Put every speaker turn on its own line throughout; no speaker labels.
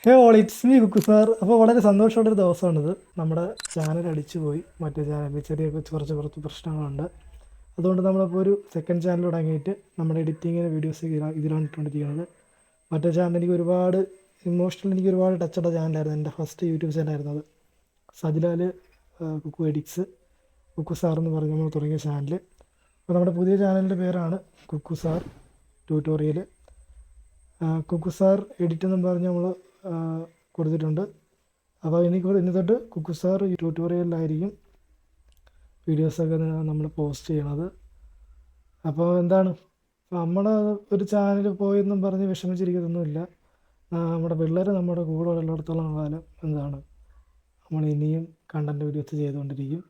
Hey all it's me Kukku sir. അപ്പോൾ വളരെ സന്തോഷമുള്ളൊരു ദിവസമാണിത്. നമ്മുടെ ചാനൽ അടിച്ചു പോയി. മറ്റേ ചാനലിൽ ചെറിയ കുറച്ച് പ്രശ്നങ്ങളുണ്ട്. അതുകൊണ്ട് നമ്മളിപ്പോൾ ഒരു സെക്കൻഡ് ചാനൽ തുടങ്ങിയിട്ട് നമ്മുടെ എഡിറ്റിങ്ങിന് വീഡിയോസ് ഇതിലാണ് ഇട്ടുകൊണ്ടിരിക്കുന്നത്. മറ്റേ ചാനൽ എനിക്ക് ഒരുപാട് ടച്ചുള്ള ചാനലായിരുന്നു. എൻ്റെ ഫസ്റ്റ് യൂട്യൂബ് ചാനലായിരുന്നു അത്. സജിലാൽ കുക്കു എഡിക്സ് കുക്കു സാർ എന്ന് പറഞ്ഞ് നമ്മൾ തുടങ്ങിയ ചാനൽ. അപ്പോൾ നമ്മുടെ പുതിയ ചാനലിൻ്റെ പേരാണ് Kukku sir tutorial. Kukku sir edit എന്നും പറഞ്ഞ് നമ്മൾ കൊടുത്തിട്ടുണ്ട്. അപ്പോൾ ഇനി തൊട്ട് കുക്കു സാർ ട്യൂട്ടോറിയലിലായിരിക്കും വീഡിയോസൊക്കെ നമ്മൾ പോസ്റ്റ് ചെയ്യണത്. അപ്പോൾ എന്താണ്, നമ്മൾ ഒരു ചാനൽ പോയെന്നും പറഞ്ഞ് വിഷമിച്ചിരിക്കുന്നൊന്നുമില്ല. നമ്മുടെ പിള്ളേർ നമ്മുടെ കൂടെ ഉള്ളിടത്തോളം കാലം എന്താണ് നമ്മൾ ഇനിയും കണ്ടൻറ് വീഡിയോസ് ചെയ്തുകൊണ്ടിരിക്കും.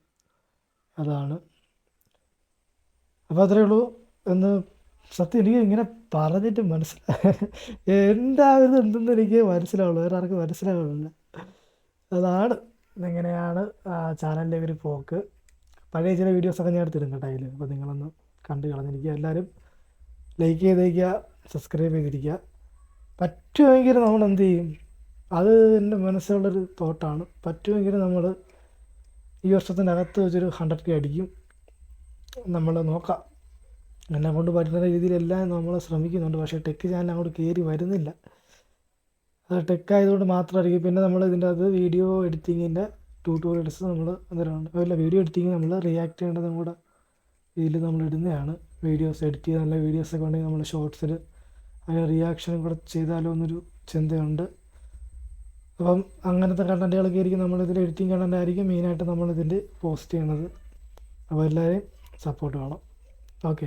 അതാണ്. അപ്പോൾ അത്രയേ ഉള്ളൂ. എന്ന് സത്യം എനിക്ക് ഇങ്ങനെ പറഞ്ഞിട്ട് എൻ്റെ ആ ഇത് എന്തെന്ന് എനിക്ക് മനസ്സിലാവുള്ളൂ, വേറെ ആർക്കും മനസ്സിലാവുന്നില്ല. അതാണ് ഇതെങ്ങനെയാണ് ചാനലിൻ്റെ ഒരു പോക്ക്. പഴയ ചില വീഡിയോസൊക്കെ ഞാൻ എടുത്തിടും കേട്ടോ അതിൽ. അപ്പോൾ നിങ്ങളൊന്ന് കണ്ടു കളഞ്ഞിരിക്കുക. എല്ലാവരും ലൈക്ക് ചെയ്തേക്കുക, സബ്സ്ക്രൈബ് ചെയ്തിരിക്കുക. പറ്റുമെങ്കിൽ നമ്മൾ എന്ത് ചെയ്യും, അത് എൻ്റെ മനസ്സിലുള്ളൊരു തോട്ടാണ്. പറ്റുമെങ്കിൽ നമ്മൾ ഈ വർഷത്തിനകത്ത് വെച്ചൊരു 100K അടിക്കും. നമ്മൾ നോക്കാം. എന്നെ കൊണ്ട് പറ്റുന്ന രീതിയിലെല്ലാം നമ്മൾ ശ്രമിക്കുന്നുണ്ട്. പക്ഷേ ടെക്ക് ചാനൽ അങ്ങോട്ട് കയറി വരുന്നില്ല. അത് ടെക്ക് ആയതുകൊണ്ട് മാത്രമായിരിക്കും. പിന്നെ നമ്മൾ ഇതിൻ്റെ അത് വീഡിയോ എഡിറ്റിങ്ങിൻ്റെ ട്യൂട്ടോറിയൽസ് നമ്മൾ അല്ല വീഡിയോ എഡിറ്റിങ് നമ്മൾ റിയാക്ട് ചെയ്യേണ്ടതും കൂടെ ഇതിൽ നമ്മൾ ഇടുന്നതാണ്. വീഡിയോസ് എഡിറ്റ് ചെയ്ത് നല്ല വീഡിയോസൊക്കെ ഉണ്ടെങ്കിൽ നമ്മൾ ഷോർട്സിൽ അതിന് റിയാക്ഷനും കൂടെ ചെയ്താലോ എന്നൊരു ചിന്തയുണ്ട്. അപ്പം അങ്ങനത്തെ കണ്ടൻറ്റുകളൊക്കെ ആയിരിക്കും നമ്മളിതിൽ എഡിറ്റിംഗ് കണ്ടൻ്റ് ആയിരിക്കും മെയിനായിട്ട് നമ്മളിതിൽ പോസ്റ്റ് ചെയ്യണത്. അപ്പോൾ എല്ലാവരെയും സപ്പോർട്ട് വേണം. ഓക്കെ.